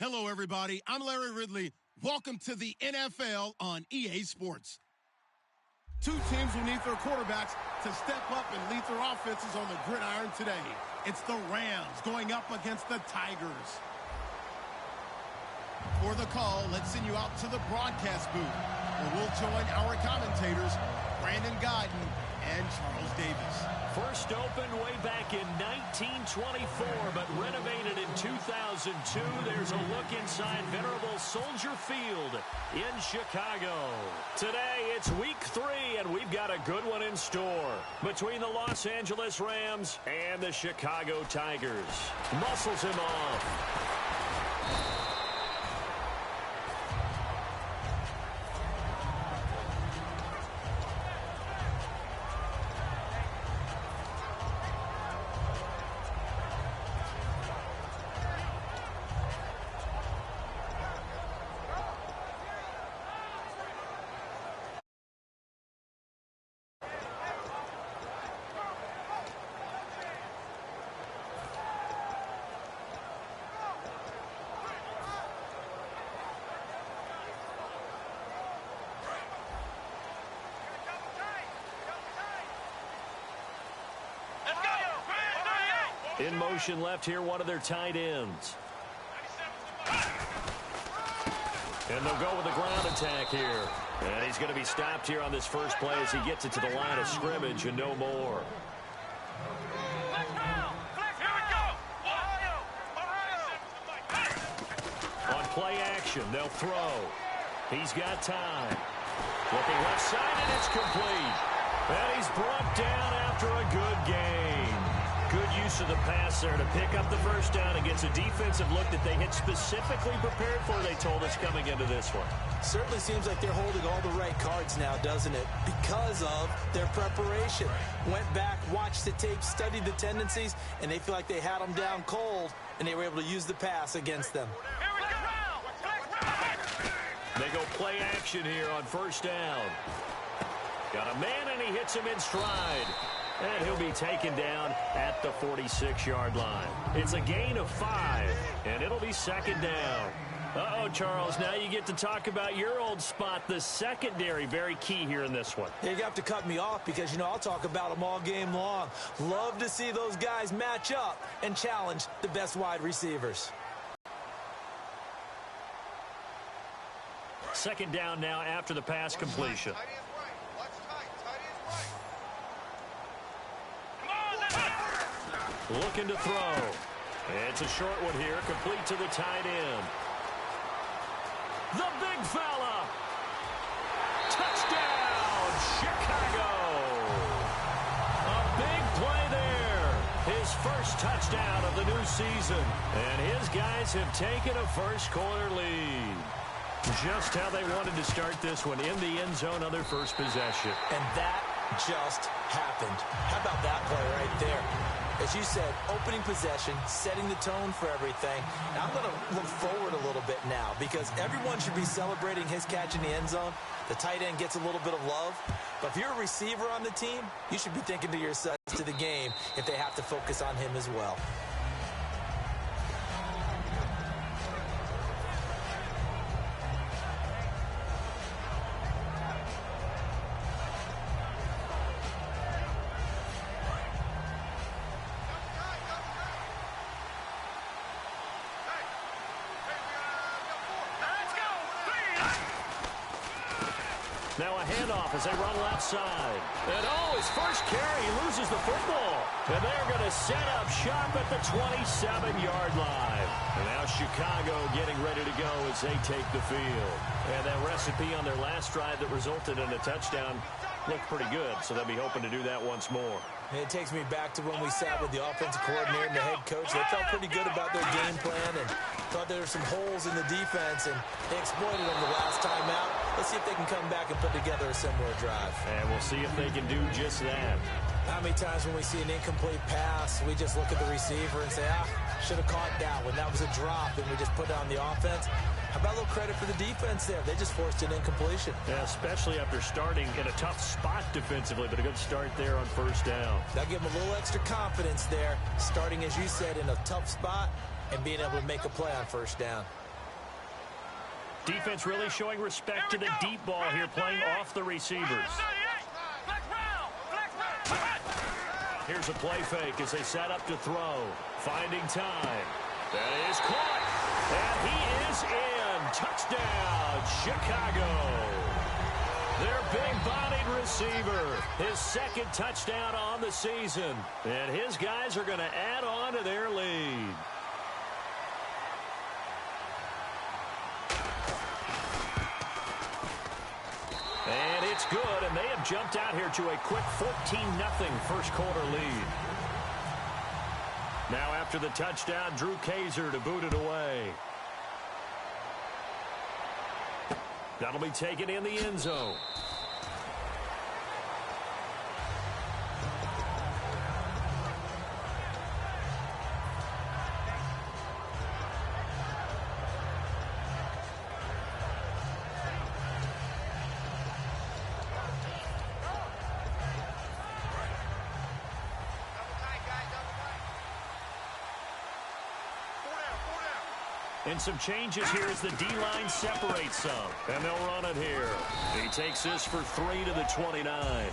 Hello, everybody. I'm Larry Ridley. Welcome to the NFL on EA Sports. Two teams will need their quarterbacks to step up and lead their offenses on the gridiron today. It's the Rams going up against the Tigers. For the call, let's send you out to the broadcast booth, where we'll join our commentators, Brandon Godden and Charles Davis. First opened way back in 1924, but renovated in 2002. There's a look inside venerable Soldier Field in Chicago. Today, it's week 3, and we've got a good one in store between the Los Angeles Rams and the Chicago Tigers. Muscles him off. In motion left here, one of their tight ends. And they'll go with the ground attack here. And he's going to be stopped here on this first play as he gets it to the line of scrimmage and no more. On play action, they'll throw. He's got time. Looking left side, and it's complete. And he's brought down after a good game. Good use of the pass there to pick up the first down and gets a defensive look that they had specifically prepared for, they told us, coming into this one. Certainly seems like they're holding all the right cards now, doesn't it? Because of their preparation. Went back, watched the tape, studied the tendencies, and they feel like they had them down cold, and they were able to use the pass against them. They go play action here on first down. Got a man, and he hits him in stride. And he'll be taken down at the 46-yard line. It's a gain of 5, and it'll be second down. Uh-oh, Charles, now you get to talk about your old spot, the secondary, very key here in this one. You have to cut me off because, I'll talk about them all game long. Love to see those guys match up and challenge the best wide receivers. Second down now after the pass completion. Looking to throw. It's a short one here, complete to the tight end. The big fella. Touchdown, Chicago. A big play there. His first touchdown of the new season. And his guys have taken a first-quarter lead. Just how they wanted to start this one, in the end zone on their first possession. And that just happened. How about that play right there? As you said, opening possession, setting the tone for everything. Now I'm going to look forward a little bit now because everyone should be celebrating his catch in the end zone. The tight end gets a little bit of love. But if you're a receiver on the team, you should be thinking to yourself to the game if they have to focus on him as well. Now a handoff as they run left side. And his first carry, he loses the football. And they're going to set up shop at the 27-yard line. And now Chicago getting ready to go as they take the field. And that recipe on their last drive that resulted in a touchdown looked pretty good, so they'll be hoping to do that once more. It takes me back to when we sat with the offensive coordinator and the head coach. They felt pretty good about their game plan and thought there were some holes in the defense, and they exploited them the last time out. Let's see if they can come back and put together a similar drive. And we'll see if they can do just that. How many times when we see an incomplete pass, we just look at the receiver and say, should have caught that one. That was a drop, and we just put it on the offense. How about a little credit for the defense there? They just forced an incompletion. Yeah, especially after starting in a tough spot defensively, but a good start there on first down. That'll give them a little extra confidence there, starting, as you said, in a tough spot and being able to make a play on first down. Defense really showing respect to the deep ball here, playing off the receivers. Here's a play fake as they set up to throw. Finding time. That is caught. And he is in. Touchdown, Chicago. Their big-bodied receiver. His second touchdown on the season. And his guys are going to add on to their lead. And it's good, and they have jumped out here to a quick 14-0 first quarter lead. Now after the touchdown, Drew Kaiser to boot it away. That'll be taken in the end zone. And some changes here as the D-line separates some. And they'll run it here. He takes this for 3 to the 29.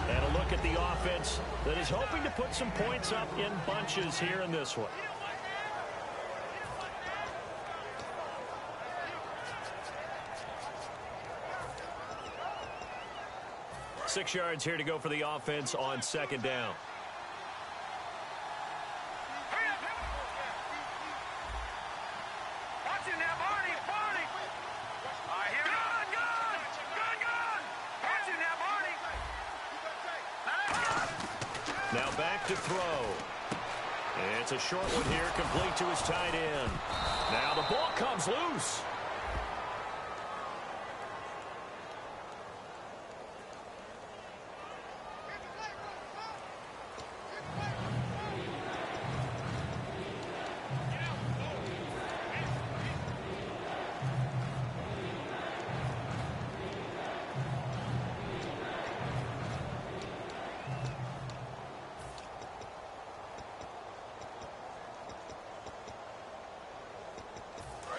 And a look at the offense that is hoping to put some points up in bunches here in this one. Six yards here to go for the offense on second down. Now back to throw. It's a short one here, complete to his tight end. Now the ball comes loose.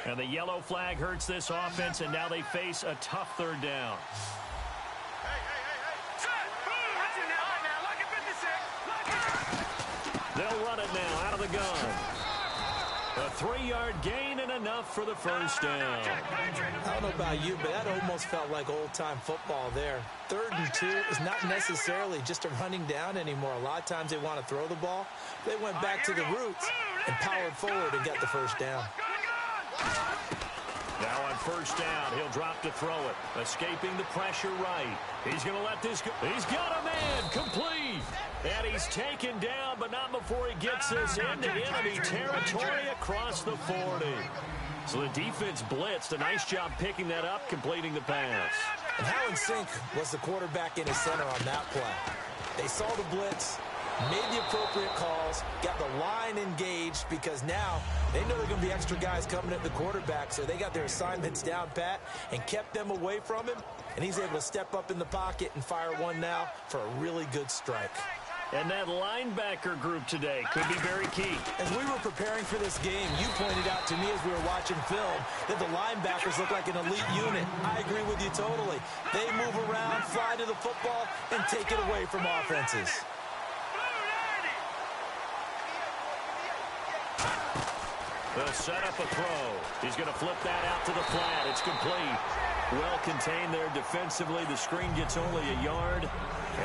And the yellow flag hurts this offense, and now they face a tough third down. They'll run it now out of the gun. A 3-yard gain and enough for the first down. I don't know about you, but that almost felt like old-time football there. 3rd and 2 is not necessarily just a running down anymore. A lot of times they want to throw the ball. They went back to the roots and powered forward and got the first down. Now on first down, he'll drop to throw it. Escaping the pressure right. He's going to let this go. He's got a man complete. And he's taken down, but not before he gets this into enemy territory across the 40. So the defense blitzed. A nice job picking that up, completing the pass. And how in sync was the quarterback in his center on that play? They saw the blitz, made the appropriate calls, got the line engaged, because now they know there are going to be extra guys coming at the quarterback, so they got their assignments down pat and kept them away from him, and he's able to step up in the pocket and fire one now for a really good strike. And that linebacker group today could be very key. As we were preparing for this game, you pointed out to me as we were watching film that the linebackers look like an elite unit. I agree with you totally. They move around, fly to the football, and take it away from offenses. They'll set up a throw. He's going to flip that out to the flat. It's complete. Well contained there defensively. The screen gets only a yard,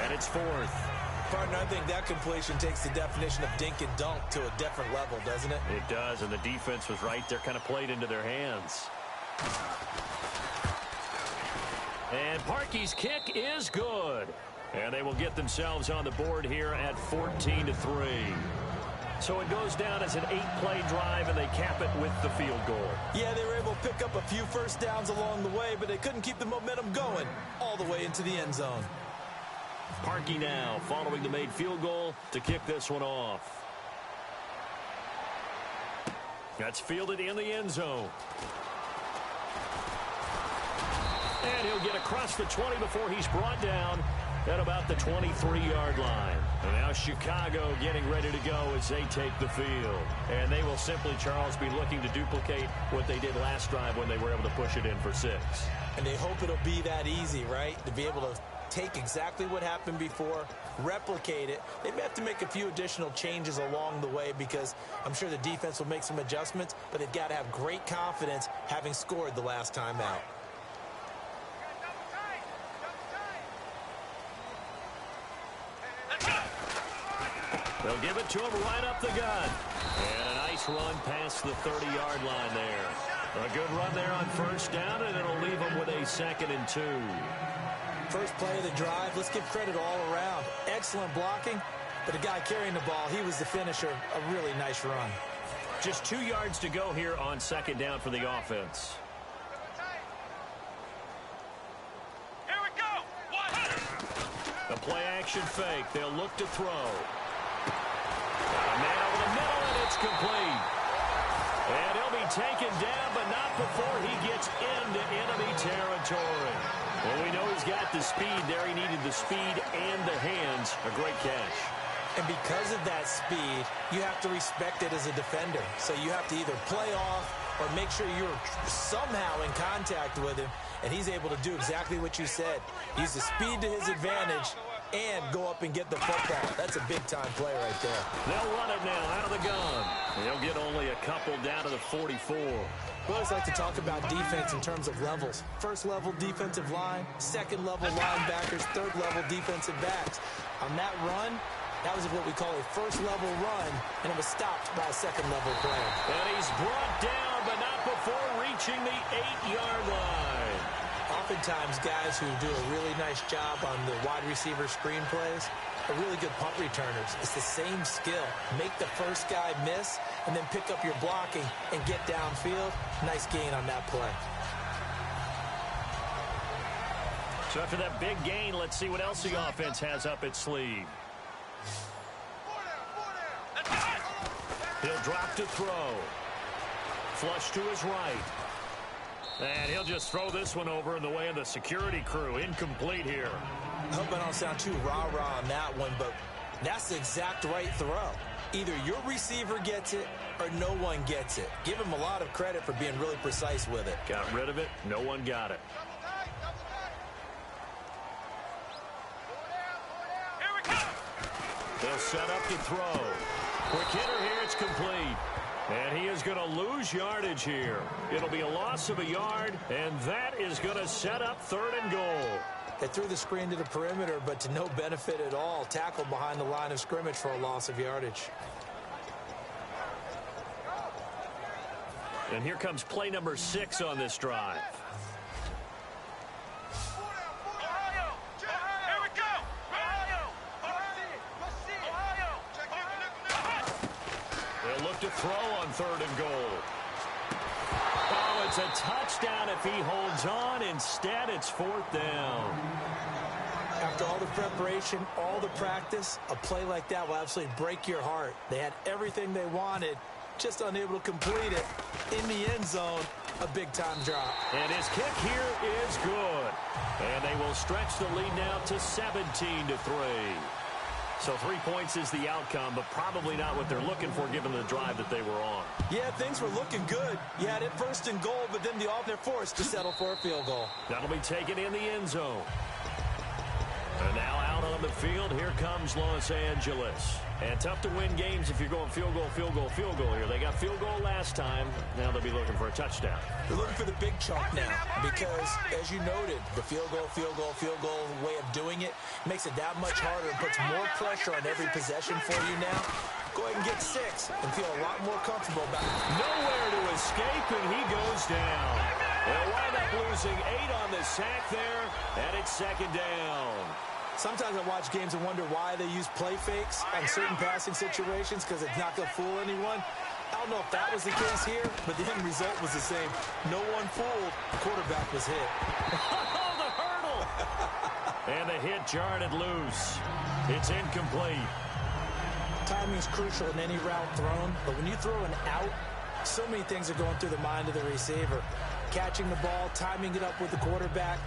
and it's 4th. Partner, I think that completion takes the definition of dink and dunk to a different level, doesn't it? It does, and the defense was right there, kind of played into their hands. And Parkey's kick is good. And they will get themselves on the board here at 14-3. So it goes down as an 8-play drive, and they cap it with the field goal. Yeah, they were able to pick up a few first downs along the way, but they couldn't keep the momentum going all the way into the end zone. Parkey now following the made field goal to kick this one off. That's fielded in the end zone. And he'll get across the 20 before he's brought down at about the 23-yard line. And now Chicago getting ready to go as they take the field. And they will simply, Charles, be looking to duplicate what they did last drive when they were able to push it in for 6. And they hope it'll be that easy, right? To be able to take exactly what happened before, replicate it. They may have to make a few additional changes along the way because I'm sure the defense will make some adjustments, but they've got to have great confidence having scored the last time out. They'll give it to him right up the gut. And a nice run past the 30-yard line there. A good run there on first down, and it'll leave them with a 2nd and 2. First play of the drive, let's give credit all around. Excellent blocking, but the guy carrying the ball, he was the finisher. A really nice run. Just 2 yards to go here on 2nd down for the offense. Here we go. A play-action fake. They'll look to throw. Got a man over the middle, and it's complete. And he'll be taken down, but not before he gets into enemy territory. Well, we know he's got the speed there. He needed the speed and the hands. A great catch. And because of that speed, you have to respect it as a defender. So you have to either play off or make sure you're somehow in contact with him, and he's able to do exactly what you said. Use the speed to his advantage and go up and get the football. That's a big-time play right there. They'll run it now out of the gun. They'll get only a couple down to the 44. We always like to talk about defense in terms of levels. First-level defensive line, second-level linebackers, third-level defensive backs. On that run, that was what we call a first-level run, and it was stopped by a second-level player. And he's brought down, but not before reaching the 8-yard line. Oftentimes, guys who do a really nice job on the wide receiver screen plays are really good punt returners. It's the same skill. Make the first guy miss, and then pick up your blocking and get downfield. Nice gain on that play. So after that big gain, let's see what else the offense has up its sleeve. He'll drop to throw. Flush to his right. And he'll just throw this one over in the way of the security crew. Incomplete here. I hope I don't sound too rah-rah on that one, but that's the exact right throw. Either your receiver gets it or no one gets it. Give him a lot of credit for being really precise with it. Got rid of it. No one got it. Here we go. They'll set up to throw. Quick hitter here. It's complete. And he is going to lose yardage here. It'll be a loss of a yard, and that is going to set up 3rd and goal. They threw the screen to the perimeter, but to no benefit at all. Tackled behind the line of scrimmage for a loss of yardage. And here comes play number 6 on this drive. To throw on 3rd and goal. Oh, it's a touchdown if he holds on. Instead, it's 4th down. After all the preparation, all the practice, a play like that will absolutely break your heart. They had everything they wanted, just unable to complete it. In the end zone, a big-time drop. And his kick here is good. And they will stretch the lead now to 17-3. So 3 points is the outcome, but probably not what they're looking for given the drive that they were on. Yeah, things were looking good. You had it 1st and goal, but then the they're forced to settle for a field goal. That'll be taken in the end zone. And now out on the field, here comes Los Angeles. And tough to win games if you're going field goal, field goal, field goal here. They got field goal last time. Now they'll be looking for a touchdown. They're looking for the big chunk now because, as you noted, the field goal way of doing it makes it that much harder and puts more pressure on every possession for you now. Go ahead and get 6 and feel a lot more comfortable about it. Nowhere to escape, and he goes down. They'll wind up losing 8 on the sack there, and it's 2nd down. Sometimes I watch games and wonder why they use play fakes on certain passing situations because it's not going to fool anyone. I don't know if that was the case here, but the end result was the same. No one fooled. The quarterback was hit. Oh, the hurdle! And the hit jarred it loose. It's incomplete. Timing's crucial in any route thrown, but when you throw an out, so many things are going through the mind of the receiver. Catching the ball, timing it up with the quarterback.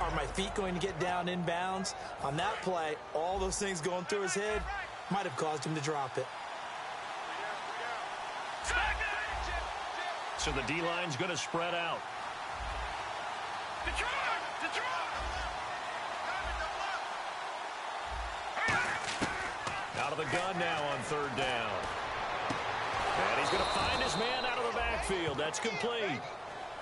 Are my feet going to get down inbounds? On that play, all those things going through his head might have caused him to drop it. So the D-line's going to spread out. Out of the gun now on third down. And he's going to find his man out of the backfield. That's complete.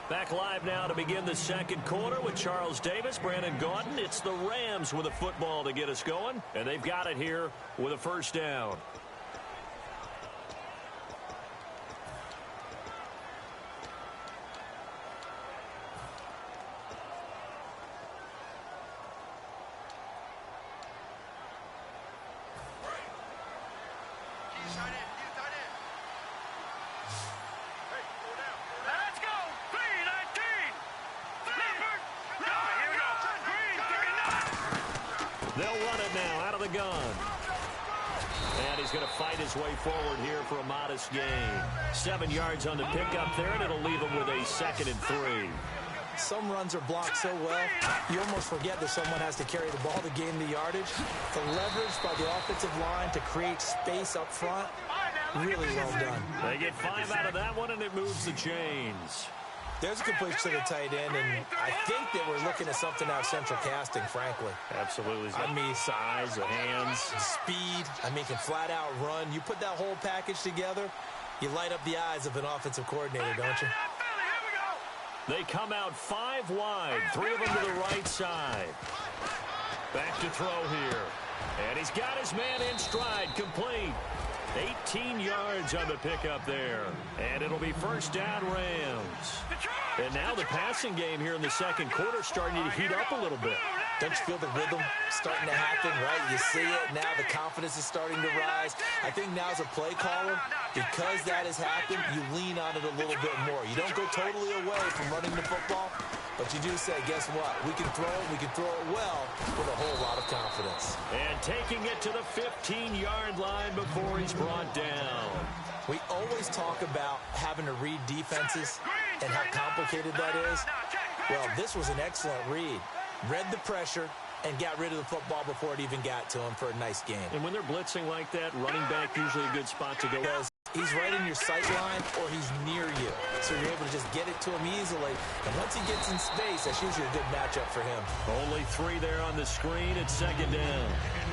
Back live now to begin the second quarter with Charles Davis, Brandon Gaudin. It's the Rams with a football to get us going, and they've got it here with a first down. They'll run it now out of the gun. And he's going to fight his way forward here for a modest gain. 7 yards on the pickup there, and it'll leave him with a 2nd and 3. Some runs are blocked so well, you almost forget that someone has to carry the ball to gain the yardage. The leverage by the offensive line to create space up front, really well done. They get 5 out of that one, and it moves the chains. There's a completion to the tight end, and I think that we're looking at something out of central casting, frankly. Absolutely. I mean, size, the hands, speed. I mean, can flat out run. You put that whole package together, you light up the eyes of an offensive coordinator, don't you? They come out 5 wide, 3 of them to the right side. Back to throw here. And he's got his man in stride, complete. 18 yards on the pickup there. And it'll be first down, Rams. And now the passing game here in the second quarter starting to heat up a little bit. Don't you feel the rhythm starting to happen, right? You see it now. The confidence is starting to rise. I think now as a play caller, because that has happened, you lean on it a little bit more. You don't go totally away from running the football, but you do say, guess what? We can throw it. We can throw it well with a whole lot of confidence. And taking it to the 15-yard line before he's brought down. We always talk about having to read defenses and how complicated that is. Well, this was an excellent read. Read the pressure and got rid of the football before it even got to him for a nice game. And when they're blitzing like that, running back usually a good spot to go. He's right in your sight line or he's near you. So you're able to just get it to him easily. And once he gets in space, that's usually a good matchup for him. Only 3 there on the screen. It's second down.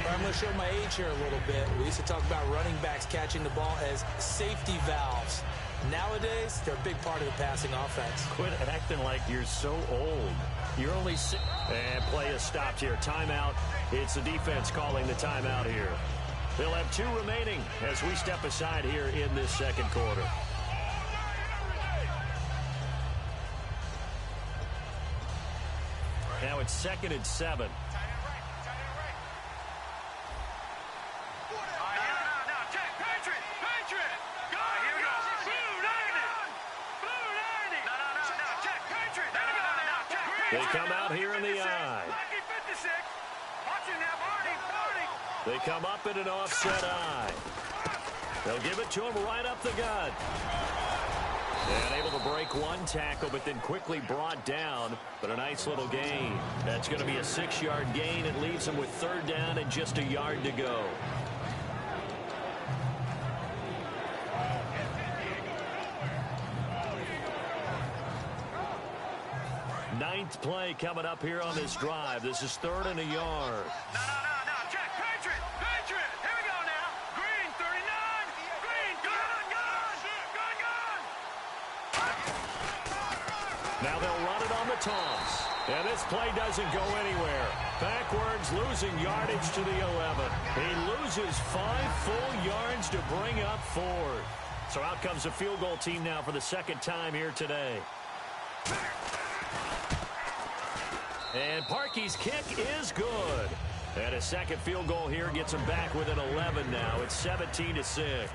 I'm going to show my age here a little bit. We used to talk about running backs catching the ball as safety valves. Nowadays, they're a big part of the passing offense. Quit acting like you're so old. You're only and play is stopped here. Timeout. It's the defense calling the timeout here. They'll have 2 remaining as we step aside here in this second quarter. Now it's 2nd and 7. They come out here in the I. They come up in an offset I. They'll give it to him right up the gut. And able to break 1 tackle, but then quickly brought down. But a nice little gain. That's going to be a 6-yard gain. It leaves him with third down and just a yard to go. Ninth play coming up here on this drive. This is 3rd and a yard. No. Check. Patriot. Here we go now. Green, 39. Green, gun. Now they'll run it on the toss. And this play doesn't go anywhere. Backwards, losing yardage to the 11. He loses 5 full yards to bring up 4. So out comes the field goal team now for the second time here today. And Parkey's kick is good. And a second field goal here gets him back within 11 now. It's 17-6.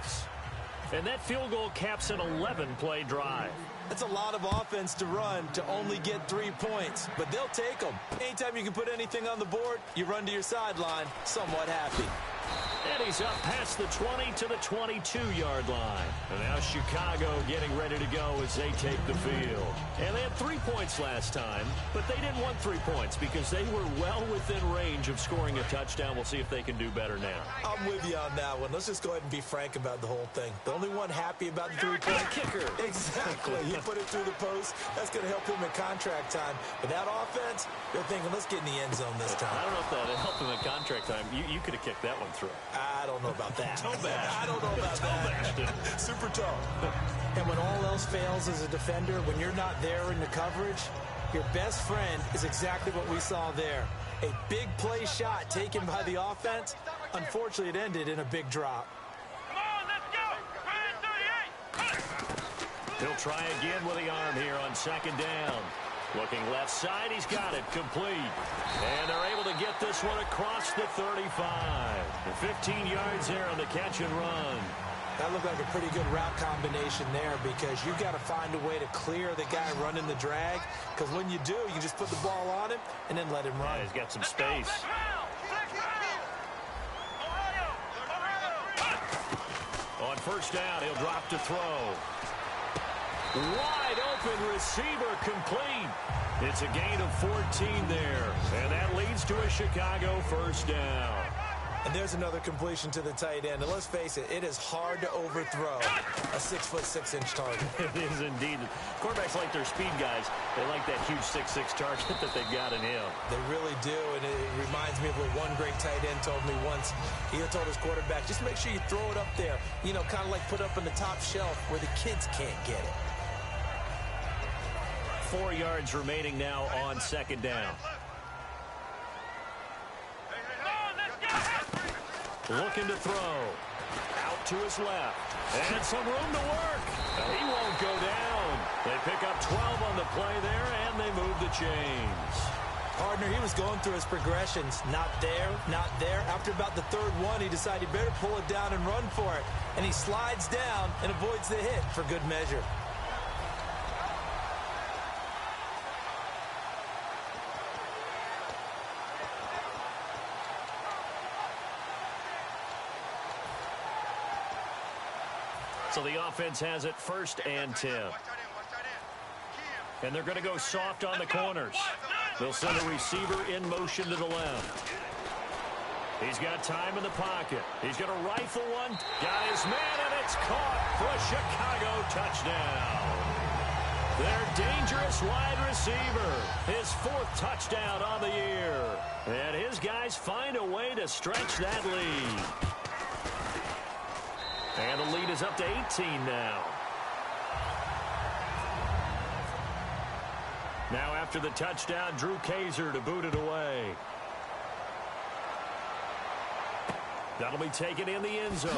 And that field goal caps an 11-play drive. That's a lot of offense to run to only get 3 points, but they'll take them. Anytime you can put anything on the board, you run to your sideline somewhat happy. And he's up past the 20 to the 22-yard line. And now Chicago getting ready to go as they take the field. And they had 3 points last time, but they didn't want 3 points because they were well within range of scoring a touchdown. We'll see if they can do better now. I'm with you on that one. Let's just go ahead and be frank about the whole thing. The only one happy about the 3-point kicker. Exactly. He put it through the post. That's going to help him in contract time. But that offense, they're thinking, let's get in the end zone this time. I don't know if that helped him in contract time. You could have kicked that one through. I don't know about that. Toe bash. I don't know about that. Super toe. And when all else fails as a defender, when you're not there in the coverage, your best friend is exactly what we saw there. A big play shot taken by the offense. Unfortunately, it ended in a big drop. Come on, let's go. 38. He'll try again with the arm here on second down. Looking left side, he's got it complete. And they're able to get this one across the 35. 15 yards there on the catch and run. That looked like a pretty good route combination there because you've got to find a way to clear the guy running the drag. Because when you do, you just put the ball on him and then let him run. Yeah, he's got some space. On first down, he'll drop to throw. Wide open receiver complete. It's a gain of 14 there. And that leads to a Chicago first down. And there's another completion to the tight end. And let's face it, it is hard to overthrow a 6'6" target. It is indeed. Quarterbacks like their speed guys. They like that huge 6'6" target that they've got in him. They really do. And it reminds me of what one great tight end told me once. He told his quarterback, just make sure you throw it up there. You know, kind of like put up on the top shelf where the kids can't get it. 4 yards remaining now on second down. Looking to throw. Out to his left. And some room to work. He won't go down. They pick up 12 on the play there, and they move the chains. Partner, he was going through his progressions. Not there, not there. After about the third one, he decided he better pull it down and run for it. And he slides down and avoids the hit for good measure. So the offense has it first and 10. And they're going to go soft on the corners. They'll send a receiver in motion to the left. He's got time in the pocket. He's going to rifle one. Got his man, and it's caught for a Chicago touchdown. Their dangerous wide receiver. His 4th touchdown on the year. And his guys find a way to stretch that lead. And the lead is up to 18 now. Now after the touchdown, Drew Kaiser to boot it away. That'll be taken in the end zone.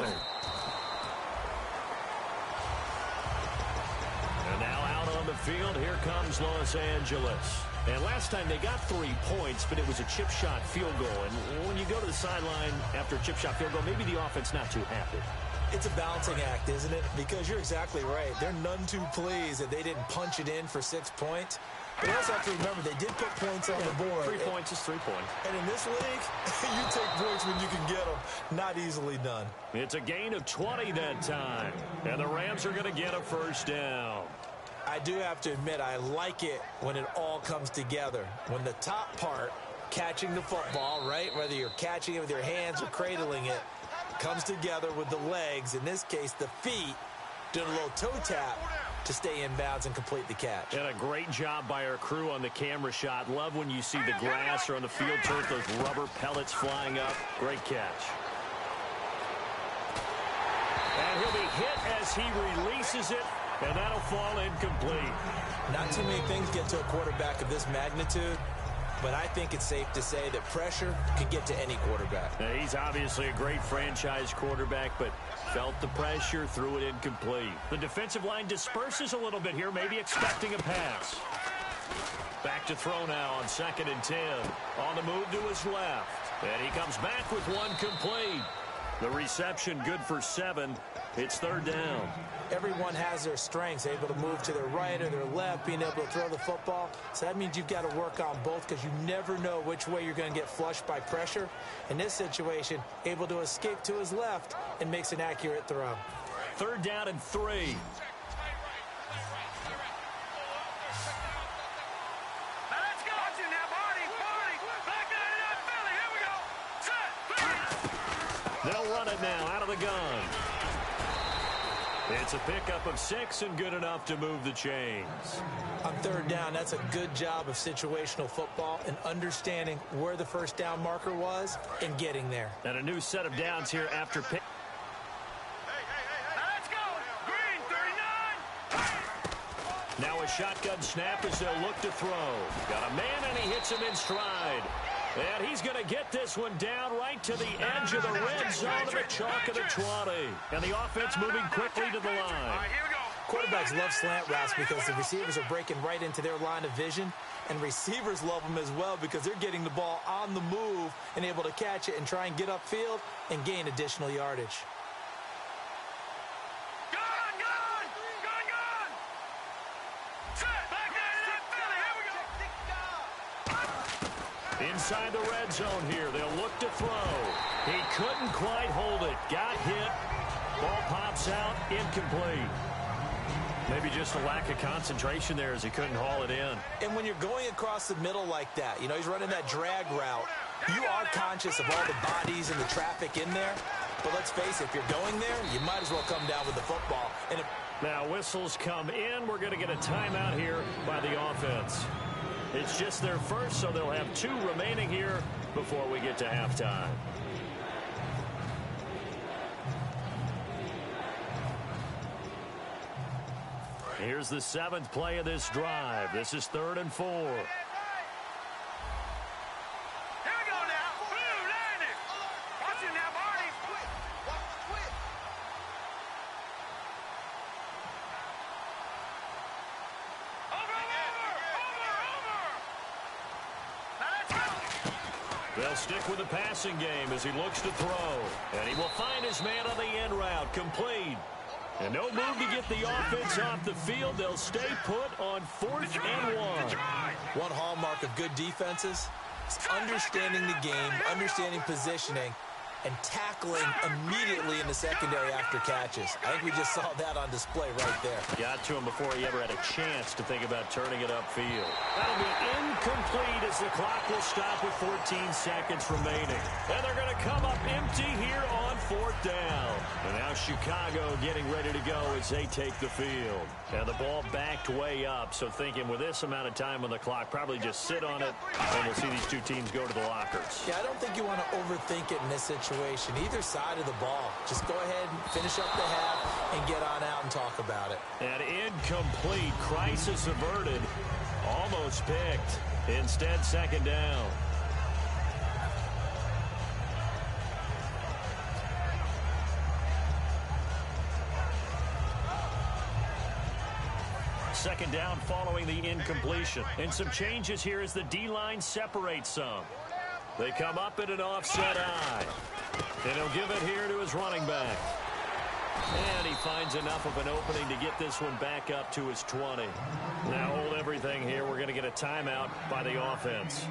And now out on the field, here comes Los Angeles. And last time they got 3 points, but it was a chip shot field goal. And when you go to the sideline after a chip shot field goal, maybe the offense not too happy. It's a balancing act, isn't it? Because you're exactly right. They're none too pleased that they didn't punch it in for 6 points. But you also have to remember, they did put points on the board. 3 points is 3 points. And in this league, you take points when you can get them. Not easily done. It's a gain of 20 that time. And the Rams are going to get a first down. I do have to admit, I like it when it all comes together. When the top part, catching the football, right, whether you're catching it with your hands or cradling it, comes together with the legs, in this case the feet, doing a little toe tap to stay in bounds and complete the catch. And a great job by our crew on the camera shot. Love when you see the grass or on the field turf, those rubber pellets flying up. Great catch. And he'll be hit as he releases it, and that'll fall incomplete. Not too many things get to a quarterback of this magnitude, but I think it's safe to say that pressure can get to any quarterback. Now, he's obviously a great franchise quarterback, but felt the pressure, threw it incomplete. The defensive line disperses a little bit here, maybe expecting a pass. Back to throw now on 2nd and 10. On the move to his left. And he comes back with one complete. The reception good for 7. It's third down. Everyone has their strengths, able to move to their right or their left, being able to throw the football. So that means you've got to work on both because you never know which way you're going to get flushed by pressure. In this situation, able to escape to his left and makes an accurate throw. Third down and 3. They'll run it now out of the gun. It's a pickup of 6 and good enough to move the chains. On third down, that's a good job of situational football and understanding where the first down marker was and getting there. And a new set of downs here after pick. Let's go! Green, 39! Now a shotgun snap as they'll look to throw. Got a man and he hits him in stride. And he's going to get this one down right to the edge of the red zone of the chalk of the 20. And the offense moving quickly to the line. Quarterbacks love slant routes because the receivers are breaking right into their line of vision. And receivers love them as well because they're getting the ball on the move and able to catch it and try and get upfield and gain additional yardage. Inside the red zone here, they'll look to throw. He couldn't quite hold it. Got hit. Ball pops out, incomplete. Maybe just a lack of concentration there as he couldn't haul it in. And when you're going across the middle like that, you know, he's running that drag route, you are conscious of all the bodies and the traffic in there. But let's face it, if you're going there, you might as well come down with the football. And now whistles come in. We're going to get a timeout here by the offense. It's just their first, so they'll have 2 remaining here before we get to halftime. Here's the 7th play of this drive. This is 3rd and 4. Here we go now. Blue landing. Watch it now, Marty. They'll stick with the passing game as he looks to throw. And he will find his man on the end route. Complete. And no move to get the offense off the field. They'll stay put on 4th and 1. One hallmark of good defenses is understanding the game, understanding positioning, and tackling immediately in the secondary after catches. I think we just saw that on display right there. Got to him before he ever had a chance to think about turning it upfield. That'll be incomplete as the clock will stop with 14 seconds remaining. And they're going to come up empty here on 4th down. And now Chicago getting ready to go as they take the field. And the ball backed way up, so thinking with this amount of time on the clock, probably just sit on it, and we'll see these 2 teams go to the lockers. Yeah, I don't think you want to overthink it in this situation. Either side of the ball. Just go ahead and finish up the half and get on out and talk about it. And incomplete. Crisis averted. Almost picked. Instead, 2nd down. Second down following the incompletion. And some changes here as the D-line separates some. They come up in an offset eye. And he'll give it here to his running back. And he finds enough of an opening to get this one back up to his 20. Now hold everything here. We're going to get a timeout by the offense.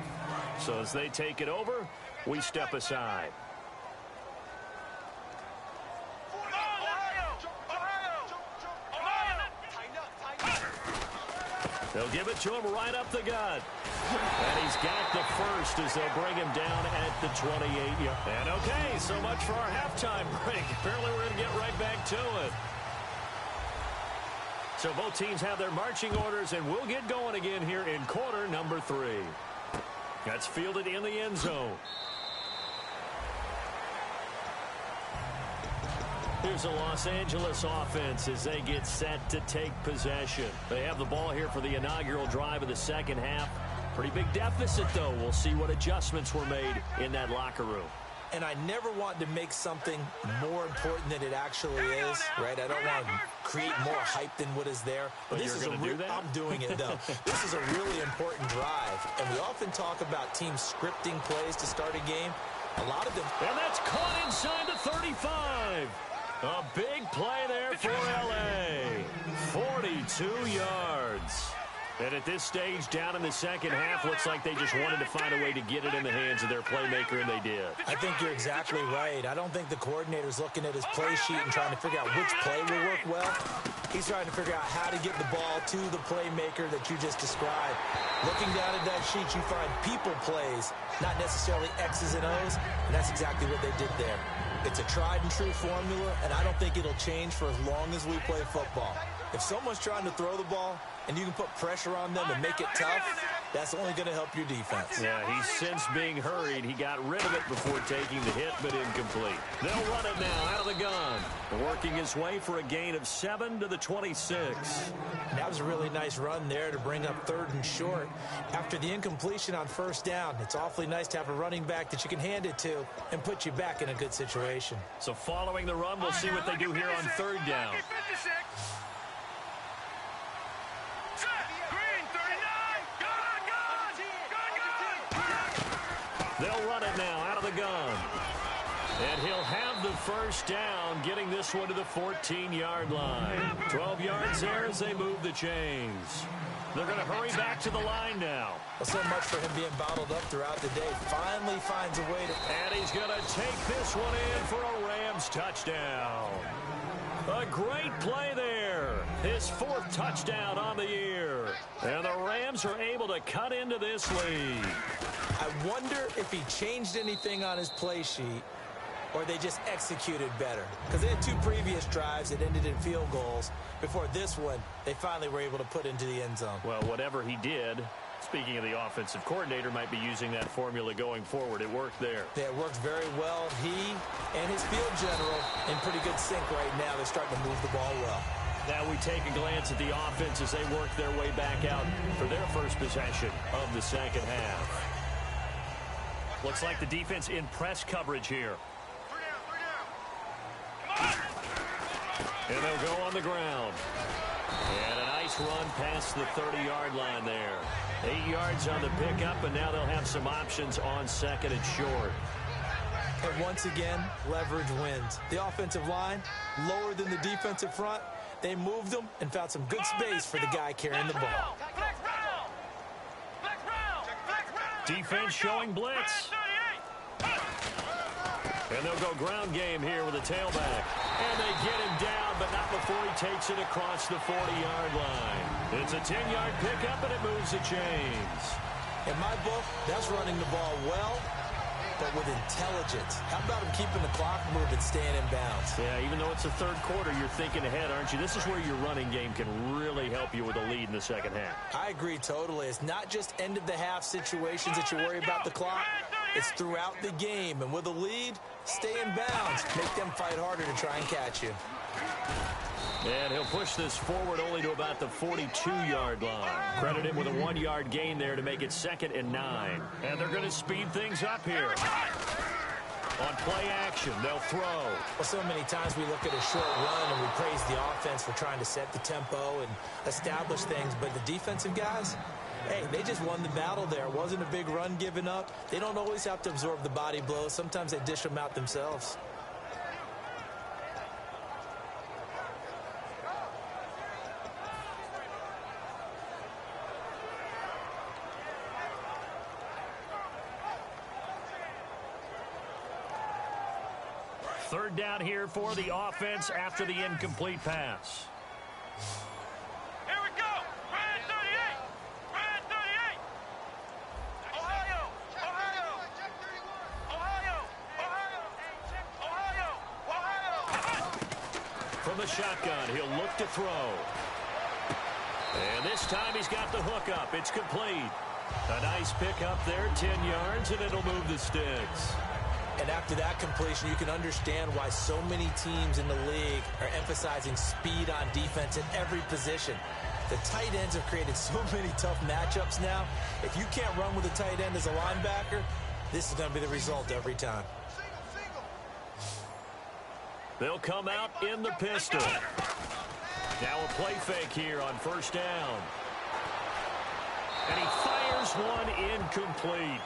So as they take it over, we step aside. They'll give it to him right up the gut. And he's got the first as they'll bring him down at the 28-yard. And okay, so much for our halftime break. Apparently we're going to get right back to it. So both teams have their marching orders, and we'll get going again here in quarter number 3. That's fielded in the end zone. Here's the Los Angeles offense as they get set to take possession. They have the ball here for the inaugural drive of the second half. Pretty big deficit, though. We'll see what adjustments were made in that locker room. And I never want to make something more important than it actually is, right? I don't want to create more hype than what is there. But this is a I'm doing it, though. This is a really important drive. And we often talk about teams scripting plays to start a game. A lot of them. And that's caught inside the 35. A big play there for L.A. 42 yards. And at this stage, down in the second half, looks like they just wanted to find a way to get it in the hands of their playmaker, and they did. I think you're exactly right. I don't think the coordinator's looking at his play sheet and trying to figure out which play will work well. He's trying to figure out how to get the ball to the playmaker that you just described. Looking down at that sheet, you find people plays, not necessarily X's and O's, and that's exactly what they did there. It's a tried-and-true formula, and I don't think it'll change for as long as we play football. If someone's trying to throw the ball and you can put pressure on them and make it tough, that's only going to help your defense. Yeah, he's since being hurried. He got rid of it before taking the hit, but incomplete. They'll run it now out of the gun. Working his way for a gain of 7 to the 26. That was a really nice run there to bring up 3rd and short. After the incompletion on 1st down, it's awfully nice to have a running back that you can hand it to and put you back in a good situation. So following the run, we'll see what they do here on 3rd down. They'll run it now out of the gun. And he'll have the 1st down, getting this one to the 14-yard line. 12 yards there as they move the chains. They're going to hurry back to the line now. Well, so much for him being bottled up throughout the day. Finally finds a way to... And he's going to take this one in for a Rams touchdown. A great play there. His 4th touchdown on the year. And the Rams are able to cut into this lead. I wonder if he changed anything on his play sheet or they just executed better. Because they had 2 previous drives that ended in field goals. Before this one, they finally were able to put into the end zone. Well, whatever he did, speaking of the offensive coordinator, might be using that formula going forward. It worked there. Yeah, it worked very well. He and his field general in pretty good sync right now. They're starting to move the ball well. Now we take a glance at the offense as they work their way back out for their first possession of the second half. Looks like the defense in press coverage here. And they'll go on the ground. And a nice run past the 30-yard line there. 8 yards on the pickup, and now they'll have some options on 2nd and short. And once again, leverage wins. The offensive line, lower than the defensive front. They moved them and found some good space for the guy carrying the ball. Defense showing blitz. And they'll go ground game here with a tailback. And they get him down, but not before he takes it across the 40-yard line. It's a 10-yard pickup, and it moves the chains. In my book, that's running the ball well, but with intelligence. How about him keeping the clock moving, staying in bounds? Yeah, even though it's the 3rd quarter, you're thinking ahead, aren't you? This is where your running game can really help you with a lead in the second half. I agree totally. It's not just end-of-the-half situations that you worry about the clock. It's throughout the game. And with a lead, stay in bounds. Make them fight harder to try and catch you. And he'll push this forward only to about the 42-yard line. Credit him with a 1-yard gain there to make it 2nd and 9. And they're going to speed things up here. On play action, they'll throw. Well, so many times we look at a short run and we praise the offense for trying to set the tempo and establish things. But the defensive guys, hey, they just won the battle there. It wasn't a big run given up. They don't always have to absorb the body blows. Sometimes they dish them out themselves. Third down here for the offense after the incomplete pass. Here we go. Brand 38. Brand 38. Ohio. Ohio. Ohio. Ohio. Ohio. From the shotgun, he'll look to throw. And this time he's got the hook up. It's complete. A nice pick up there, 10 yards, and it'll move the sticks. And after that completion, you can understand why so many teams in the league are emphasizing speed on defense at every position. The tight ends have created so many tough matchups now. If you can't run with a tight end as a linebacker, this is going to be the result every time. They'll come out in the pistol. Now a play fake here on 1st down. And he fires one incomplete.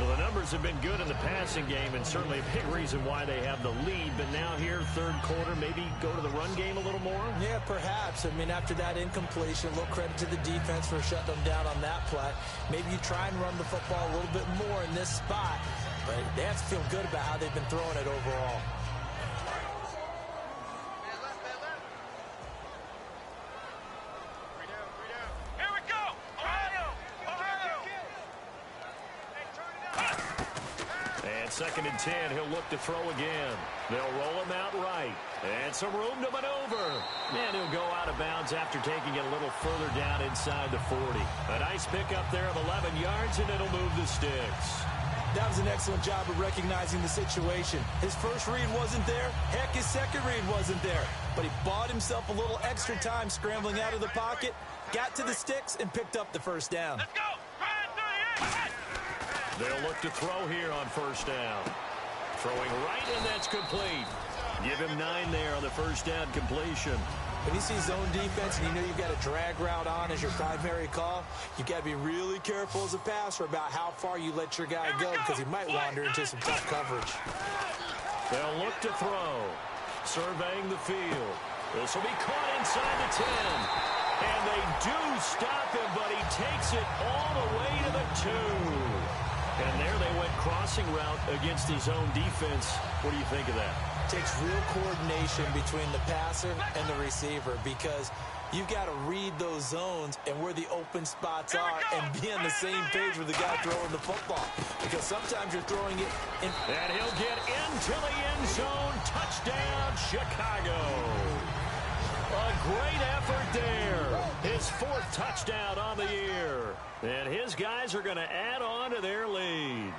Well, the numbers have been good in the passing game, and certainly a big reason why they have the lead. But now here, third quarter, maybe go to the run game a little more? Yeah, perhaps. I mean, after that incompletion, a little credit to the defense for shutting them down on that play. Maybe you try and run the football a little bit more in this spot, but they have to feel good about how they've been throwing it overall. Second and 10, he'll look to throw again. They'll roll him out right. And some room to maneuver. And he'll go out of bounds after taking it a little further down inside the 40. A nice pickup there of 11 yards, and it'll move the sticks. That was an excellent job of recognizing the situation. His first read wasn't there. Heck, his second read wasn't there. But he bought himself a little extra time scrambling out of the pocket, got to the sticks, and picked up the first down. Let's go! They'll look to throw here on first down. Throwing right, and that's complete. Give him 9 there on the first down completion. When you see zone defense and you know you've got a drag route on as your primary call, you've got to be really careful as a passer about how far you let your guy go because he might wander into some tough coverage. They'll look to throw. Surveying the field. This will be caught inside the 10. And they do stop him, but he takes it all the way to the 2. And there they went crossing route against his own defense. What do you think of that? Takes real coordination between the passer and the receiver because you've got to read those zones and where the open spots are and be on the same page with the guy throwing the football. Because sometimes you're throwing it in. And he'll get into the end zone. Touchdown, Chicago. A great effort there. His 4th touchdown on the year. And his guys are going to add on to their lead.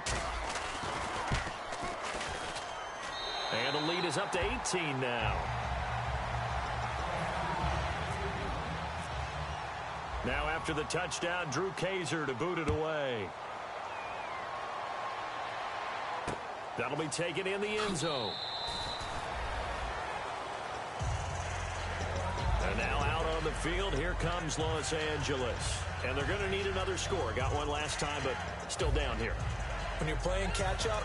And the lead is up to 18 now. Now after the touchdown, Drew Kaiser to boot it away. That'll be taken in the end zone. And now out on the field, here comes Los Angeles. And they're going to need another score. Got one last time, but still down here. When you're playing catch-up,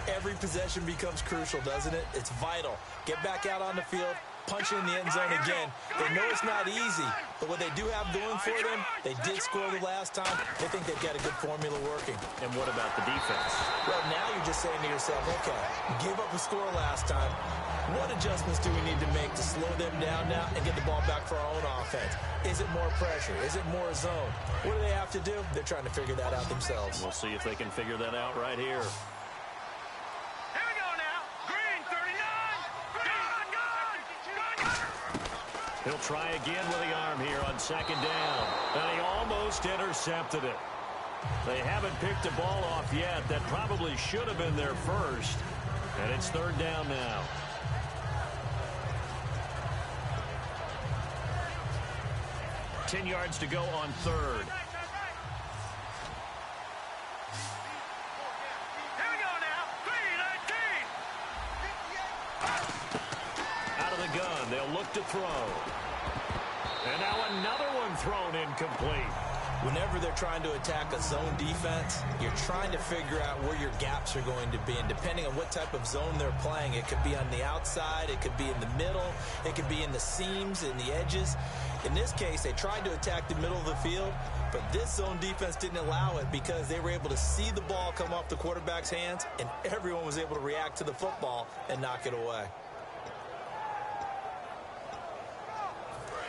every possession becomes crucial, doesn't it? It's vital. Get back out on the field, punch in the end zone again. They know it's not easy, but what they do have going for them, they did score the last time. They think they've got a good formula working. And what about the defense? Well, now you're just saying to yourself, okay, gave up a score last time. What adjustments do we need to make to slow them down now and get the ball back for our own offense? Is it more pressure? Is it more zone? What do they have to do? They're trying to figure that out themselves. We'll see if they can figure that out right here. Here we go now. Green, 39. He'll try again with the arm here on second down. And he almost intercepted it. They haven't picked the ball off yet. That probably should have been their first. And it's third down now. 10 yards to go on third. Here we go now. 3-19. Out of the gun, they'll look to throw. And now another one thrown incomplete. Whenever they're trying to attack a zone defense, you're trying to figure out where your gaps are going to be. And depending on what type of zone they're playing, it could be on the outside, it could be in the middle, it could be in the seams, in the edges. In this case, they tried to attack the middle of the field, but this zone defense didn't allow it because they were able to see the ball come off the quarterback's hands, and everyone was able to react to the football and knock it away.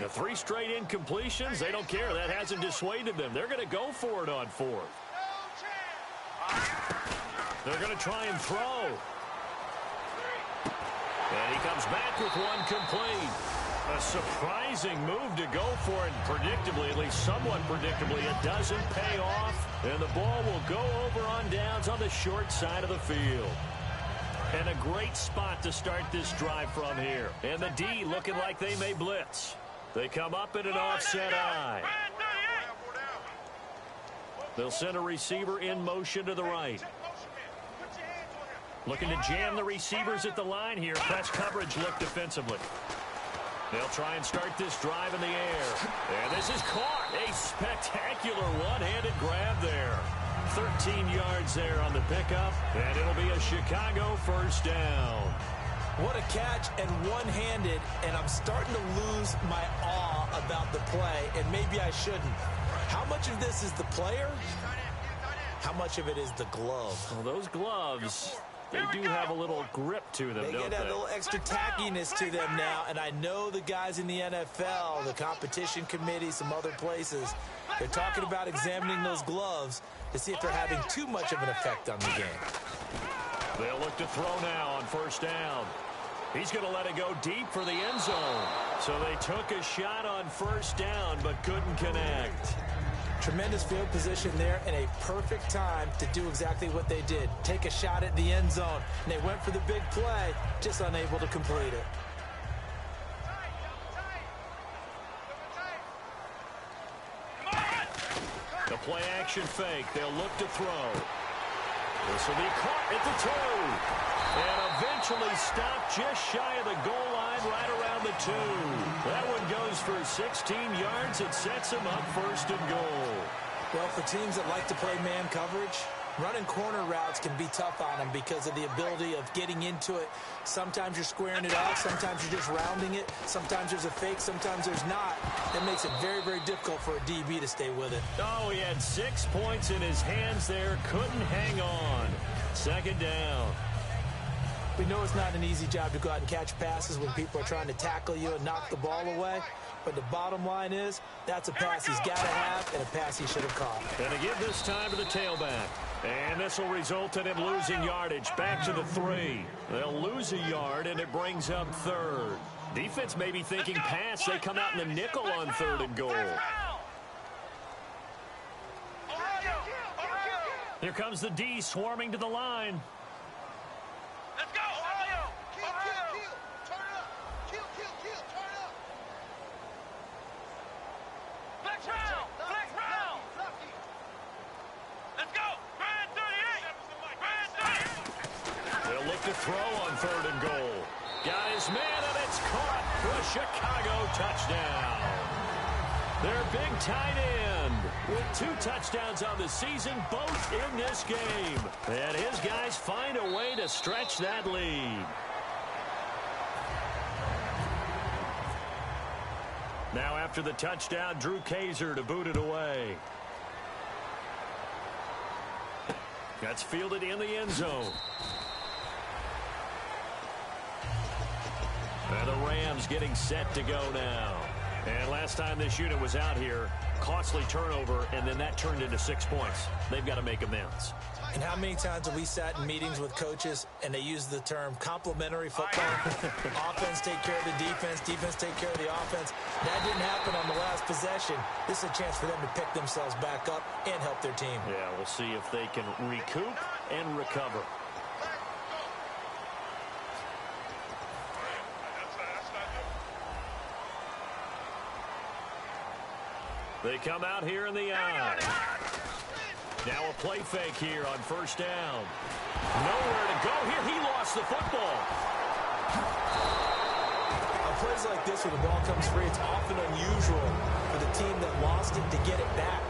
The 3 straight incompletions, they don't care. That hasn't dissuaded them. They're going to go for it on 4th. They're going to try and throw. And he comes back with one complete. A surprising move to go for it. Predictably, at least somewhat predictably, it doesn't pay off. And the ball will go over on downs on the short side of the field. And a great spot to start this drive from here. And the D looking like they may blitz. They come up in an offset eye. They'll send a receiver in motion to the right. Looking to jam the receivers at the line here. Press coverage look defensively. They'll try and start this drive in the air. And this is caught. A spectacular one-handed grab there. 13 yards there on the pickup, and it'll be a Chicago first down. What a catch, and one-handed, and I'm starting to lose my awe about the play, and maybe I shouldn't. How much of this is the player? How much of it is the glove? Well, those gloves, they do have a little grip to them, don't they? They get a little extra tackiness to them now, and I know the guys in the NFL, the competition committee, some other places, they're talking about examining those gloves to see if they're having too much of an effect on the game. They'll look to throw now on first down. He's going to let it go deep for the end zone. So they took a shot on first down but couldn't connect. Tremendous field position there and a perfect time to do exactly what they did. Take a shot at the end zone. And they went for the big play, just unable to complete it. The play action fake. They'll look to throw. This will be caught at the 2. And eventually stopped just shy of the goal line right around the 2. That one goes for 16 yards. It sets them up first and goal. Well, for teams that like to play man coverage, running corner routes can be tough on them because of the ability of getting into it. Sometimes you're squaring it off. Sometimes you're just rounding it. Sometimes there's a fake. Sometimes there's not. That makes it very, very difficult for a DB to stay with it. Oh, he had 6 points in his hands there. Couldn't hang on. Second down. We know it's not an easy job to go out and catch passes when people are trying to tackle you and knock the ball away. But the bottom line is, that's a pass he's got to have and a pass he should have caught. And to give this time to the tailback. And this will result in him losing yardage. Back to the 3. They'll lose a yard, and it brings up third. Defense may be thinking pass. They come out in the nickel on third and goal. Here comes the D swarming to the line. Let's go, Ohio! Kill, turn it up! Kill, turn it up! Flex round! Let's go! Grand 38! They'll look to throw on third and goal. Got his man, and it's caught for a Chicago touchdown. Their big tight end with 2 touchdowns on the season, both in this game. And his guys find a way to stretch that lead. Now after the touchdown, Drew Kaiser to boot it away. That's fielded in the end zone. And the Rams getting set to go now. And last time this unit was out here, costly turnover, and then that turned into 6 points. They've got to make amends. And how many times have we sat in meetings with coaches and they use the term complementary football? Offense take care of the defense, defense take care of the offense. That didn't happen on the last possession. This is a chance for them to pick themselves back up and help their team. Yeah, we'll see if they can recoup and recover. They come out here in the eye. Now a play fake here on first down. Nowhere to go here. He lost the football. On plays like this where the ball comes free, it's often unusual for the team that lost it to get it back.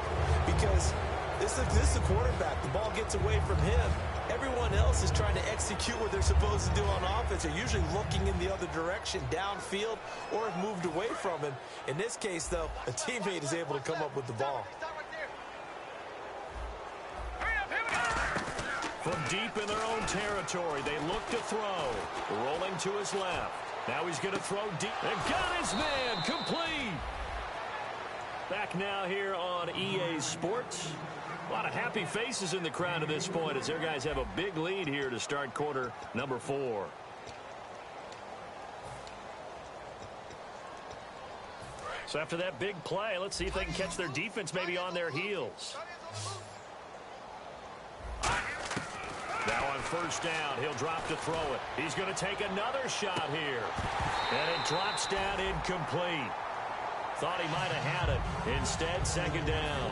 Because this is the quarterback. The ball gets away from him. Everyone else is trying to execute what they're supposed to do on offense. They're usually looking in the other direction, downfield, or have moved away from him. In this case, though, a teammate is able to come up with the ball. From deep in their own territory, they look to throw. Rolling to his left. Now he's going to throw deep. And got his man complete. Back now here on EA Sports. A lot of happy faces in the crowd at this point as their guys have a big lead here to start quarter number 4. So after that big play, let's see if they can catch their defense maybe on their heels. Now on first down, he'll drop to throw it. He's going to take another shot here. And it drops down incomplete. Thought he might have had it. Instead, second down.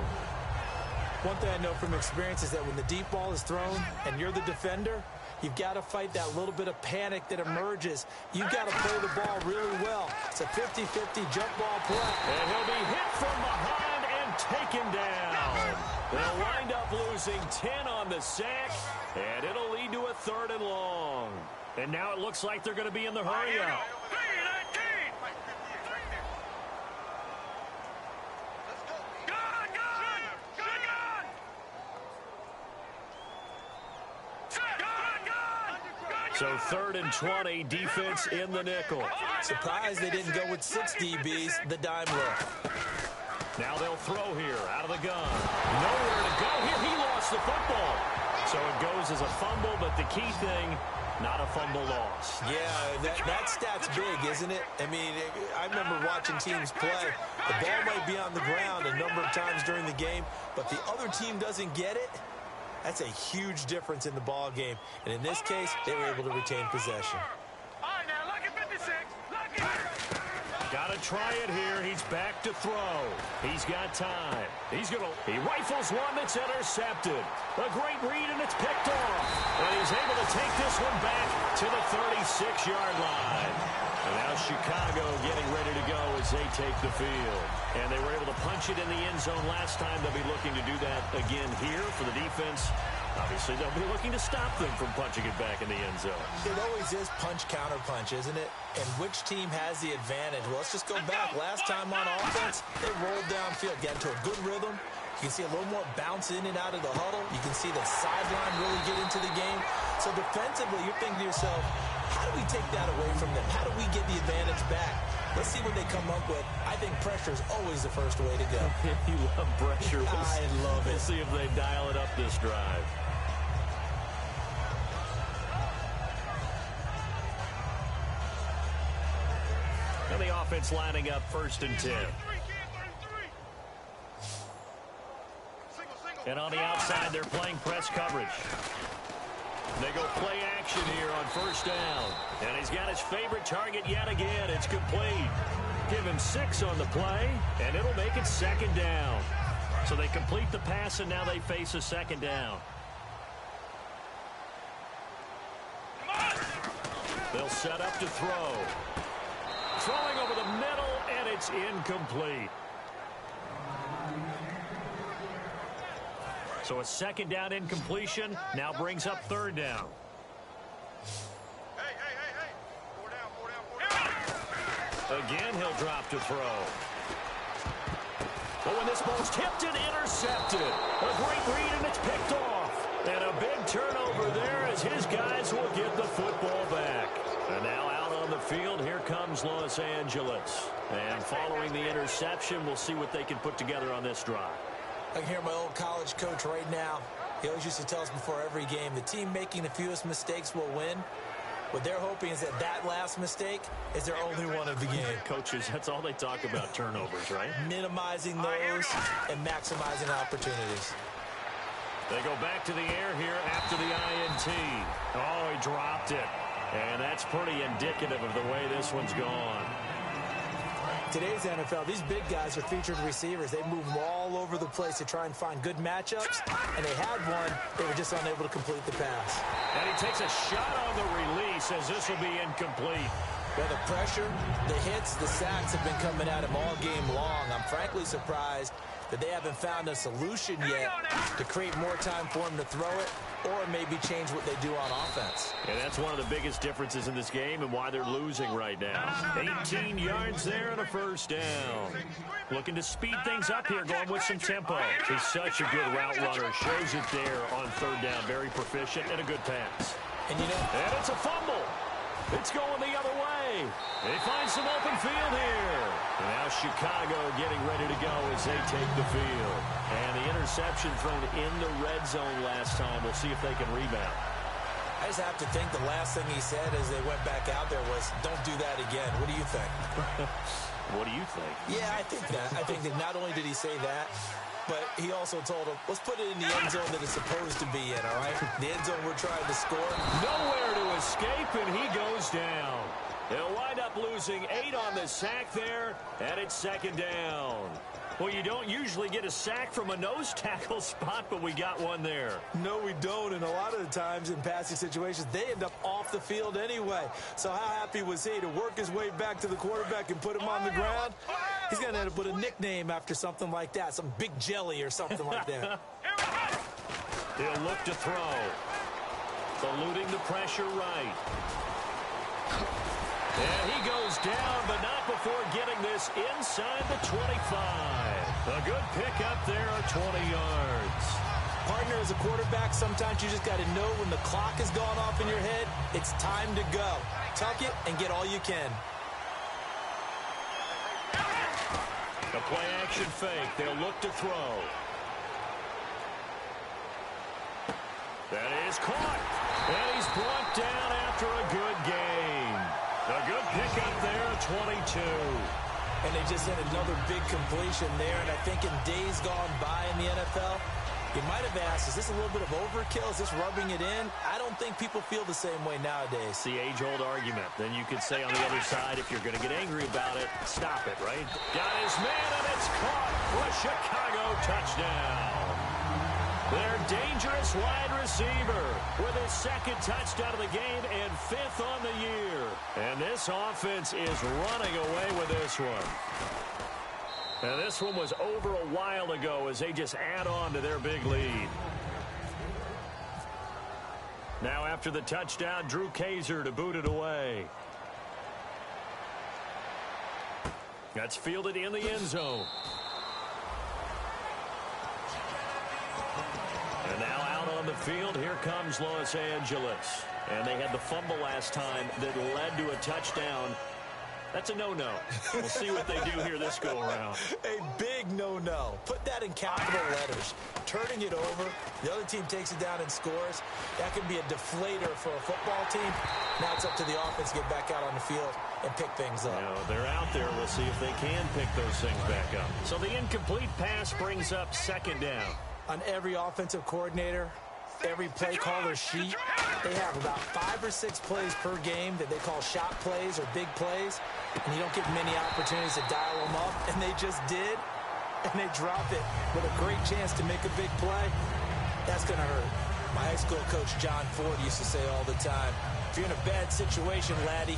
One thing I know from experience is that when the deep ball is thrown and you're the defender, you've got to fight that little bit of panic that emerges. You've got to play the ball really well. It's a 50-50 jump ball play. And he'll be hit from behind and taken down. They'll wind up losing 10 on the sack, and it'll lead to a 3rd and long. And now it looks like they're going to be in the hurry up. So 3rd and 20, defense in the nickel. Surprised they didn't go with 6 DBs, the dime look. Now they'll throw here, out of the gun. Nowhere to go here. He lost the football. So it goes as a fumble, but the key thing, not a fumble loss. Yeah, that stat's big, isn't it? I mean, I remember watching teams play. The ball might be on the ground a number of times during the game, but the other team doesn't get it. That's a huge difference in the ball game. And in this case, they were able to retain possession. All right, now, look at 56. Look at Got to try it here. He's back to throw. He's got time. He rifles one that's intercepted. A great read, and it's picked off. And he's able to take this one back to the 36-yard line. And now Chicago getting ready to go as they take the field. And they were able to punch it in the end zone last time. They'll be looking to do that again here for the defense. Obviously, they'll be looking to stop them from punching it back in the end zone. It always is punch-counter-punch, isn't it? And which team has the advantage? Well, let's just go back. Last time on offense, they rolled downfield, got into a good rhythm. You can see a little more bounce in and out of the huddle. You can see the sideline really get into the game. So defensively, you're thinking to yourself, how do we take that away from them? How do we get the advantage back? Let's see what they come up with. I think pressure is always the first way to go. You love pressure. I love it. We'll see if they dial it up this drive. And the offense lining up 1st and 10. And on the outside, they're playing press coverage. They go play action here on 1st down. And he's got his favorite target yet again. It's complete. Give him 6 on the play, and it'll make it 2nd down. So they complete the pass, and now they face a 2nd down. They'll set up to throw. Throwing over the middle, and it's incomplete. So a 2nd down incompletion now brings up 3rd down. Hey. 4 down. Again, he'll drop to throw. But when this ball's tipped and intercepted, a great read, and it's picked off. And a big turnover there as his guys will get the football back. And now out on the field, here comes Los Angeles. And following the interception, we'll see what they can put together on this drive. I can hear my old college coach right now. He always used to tell us before every game, the team making the fewest mistakes will win. What they're hoping is that last mistake is their only one of the game. Coaches, that's all they talk about, turnovers, right? Minimizing those and maximizing opportunities. They go back to the air here after the INT. Oh, he dropped it. And that's pretty indicative of the way this one's gone. Today's NFL, these big guys are featured receivers. They move all over the place to try and find good matchups, and they had one. They were just unable to complete the pass. And he takes a shot on the release as this will be incomplete. Well, the pressure, the hits, the sacks have been coming at him all game long. I'm frankly surprised that they haven't found a solution yet to create more time for him to throw it or maybe change what they do on offense. And that's one of the biggest differences in this game and why they're losing right now. 18 yards there and a 1st down. Looking to speed things up here, going with some tempo. He's such a good route runner. Shows it there on 3rd down. Very proficient and a good pass. And it's a fumble. It's going the other way. They find some open field here. And now Chicago getting ready to go as they take the field. And the interception thrown in the red zone last time. We'll see if they can rebound. I just have to think the last thing he said as they went back out there was, don't do that again. What do you think? What do you think? Yeah, I think that. I think that not only did he say that, but he also told him, let's put it in the end zone that it's supposed to be in, all right? The end zone we're trying to score. Nowhere to escape, and he goes down. They'll wind up losing 8 on the sack there, and it's 2nd down. Well, you don't usually get a sack from a nose tackle spot, but we got one there. No, we don't, and a lot of the times in passing situations, they end up off the field anyway. So how happy was he to work his way back to the quarterback and put him on the ground? He's going to end up with a nickname after something like that, some Big Jelly or something like that. He'll look to throw. Eluding the pressure right. And he goes down, but not before getting this inside the 25. A good pickup there at 20 yards. Partner, as a quarterback, sometimes you just got to know when the clock has gone off in your head, it's time to go. Tuck it and get all you can. A play-action fake. They'll look to throw. That is caught. And he's brought down after a good gain. A good pickup there at 22. And they just had another big completion there. And I think in days gone by in the NFL, you might have asked, is this a little bit of overkill? Is this rubbing it in? I don't think people feel the same way nowadays. The age-old argument. Then you could say on the other side, if you're going to get angry about it, stop it, right? Got his man, and it's caught for a Chicago touchdown. Their dangerous wide receiver with his second touchdown of the game and 5th on the year. And this offense is running away with this one. And this one was over a while ago as they just add on to their big lead. Now after the touchdown, Drew Kaiser to boot it away. That's fielded in the end zone. And now out on the field, here comes Los Angeles. And they had the fumble last time that led to a touchdown. That's a no-no. We'll see what they do here this go-around. A big no-no. Put that in capital letters. Turning it over, the other team takes it down and scores. That can be a deflator for a football team. Now it's up to the offense to get back out on the field and pick things up. You know, they're out there. We'll see if they can pick those things back up. So the incomplete pass brings up second down. On every offensive coordinator, every play caller sheet, they have about 5 or 6 plays per game that they call shot plays or big plays, and you don't get many opportunities to dial them up, and they just did, and they drop it with a great chance to make a big play. That's going to hurt. My high school coach, John Ford, used to say all the time, if you're in a bad situation, laddie,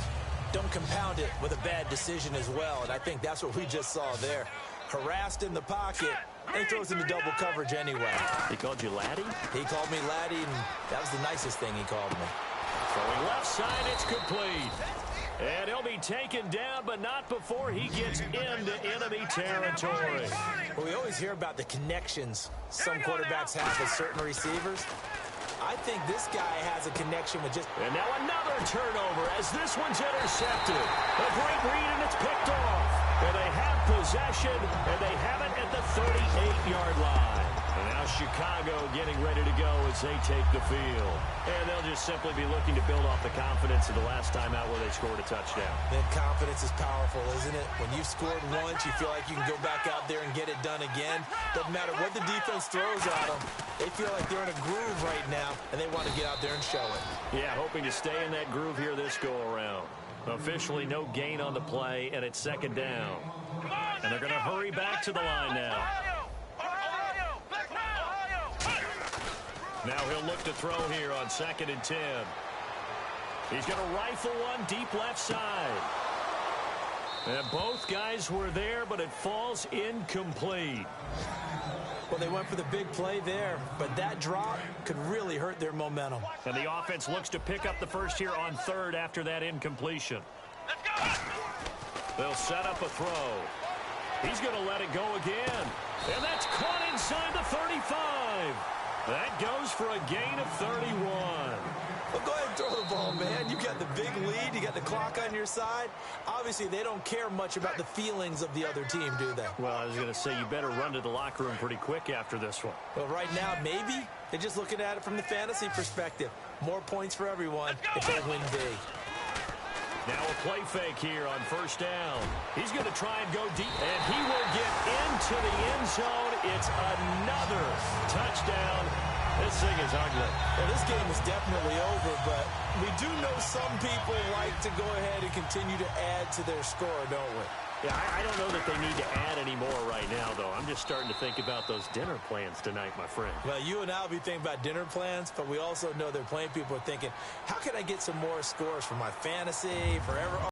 don't compound it with a bad decision as well, and I think that's what we just saw there. Harassed in the pocket, and he throws into double coverage anyway. He called you laddie? He called me laddie, and that was the nicest thing he called me. Throwing left side, it's complete. And he'll be taken down, but not before he gets into enemy territory. Well, we always hear about the connections some quarterbacks have with certain receivers. I think this guy has a connection with just... And now another turnover as this one's intercepted. A great read, and it's picked off. And they have possession, and they have it at the 38-yard line. And now Chicago getting ready to go as they take the field. And they'll just simply be looking to build off the confidence of the last time out where they scored a touchdown. Then confidence is powerful, isn't it? When you've scored once, you feel like you can go back out there and get it done again. Doesn't matter what the defense throws at them. They feel like they're in a groove right now, and they want to get out there and show it. Yeah, hoping to stay in that groove here this go-around. Officially no gain on the play, and it's second down. And they're going to hurry back to the line now. Now he'll look to throw here on 2nd and 10. He's going to rifle one deep left side. And both guys were there, but it falls incomplete. Well, they went for the big play there, but that drop could really hurt their momentum. And the offense looks to pick up the first here on 3rd after that incompletion. Let's go! They'll set up a throw. He's going to let it go again. And that's caught inside the 35. That goes for a gain of 31. Well, go ahead and throw the ball, man. You got the big lead. You got the clock on your side. Obviously, they don't care much about the feelings of the other team, do they? Well, I was going to say, you better run to the locker room pretty quick after this one. Well, right now, maybe. They're just looking at it from the fantasy perspective. More points for everyone if they win big. Now a play fake here on 1st down. He's going to try and go deep, and he will get into the end zone. It's another touchdown. This thing is ugly. Well, this game is definitely over, but we do know some people like to go ahead and continue to add to their score, don't we? Yeah, I don't know that they need to add any more right now, though. I'm just starting to think about those dinner plans tonight, my friend. Well, you and I will be thinking about dinner plans, but we also know there are plenty of people are thinking, how can I get some more scores for my fantasy, forever?